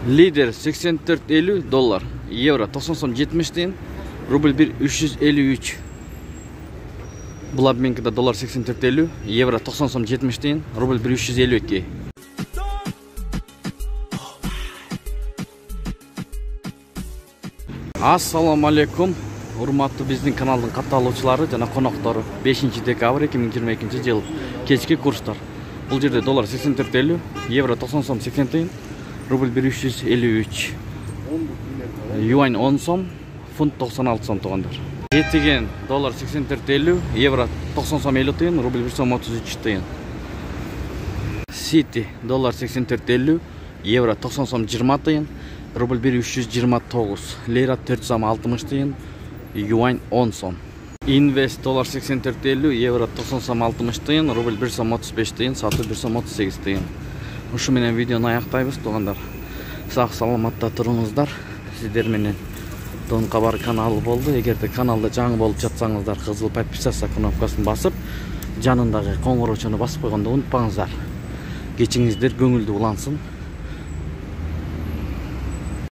Lider 84.50 dollar. Euro 90 сом 70 тиын. Рубль 1 353. Бұл обменкада доллар 84.50, евро 90 сом 70 тиын, рубль 1 352. Ассаламу алейкум. Урматтуу биздин каналдын катталуучулары жана коноктору. 5 декабрь 2022 жыл кечки курстар. Бул жерде доллар 84.50, евро 90 сом 80 тиын, рубль 1 353. Юань 10 сом, фунт 96 сом тугандар. Жетиген доллар 84.50, евро 90 сом 50 тиын, рубль 1 сом 33 тиын. Сити доллар 84.50, евро 90 сом 20 тиын, рубль 1 329, лира 4 сом 60 тиын, юань 10 сом. Инвест доллар 84.50, евро 90 сом 60 тиын, рубль 1 сом 35 тиын, саты 1 сом 38 тиын. Ушу менен видеону аяктайбыз тугандар. Сак саламатта туруңуздар. Сиздер менен Дон Кабар каналы болду. Эгерде каналда жаңы болуп жатсаңыздар, кызыл подписаться кнопкасын басып, жанындагы коңгуроочуну басып койгонду унутпаңыздар. Кечиңиздер көңүлдүү улансын.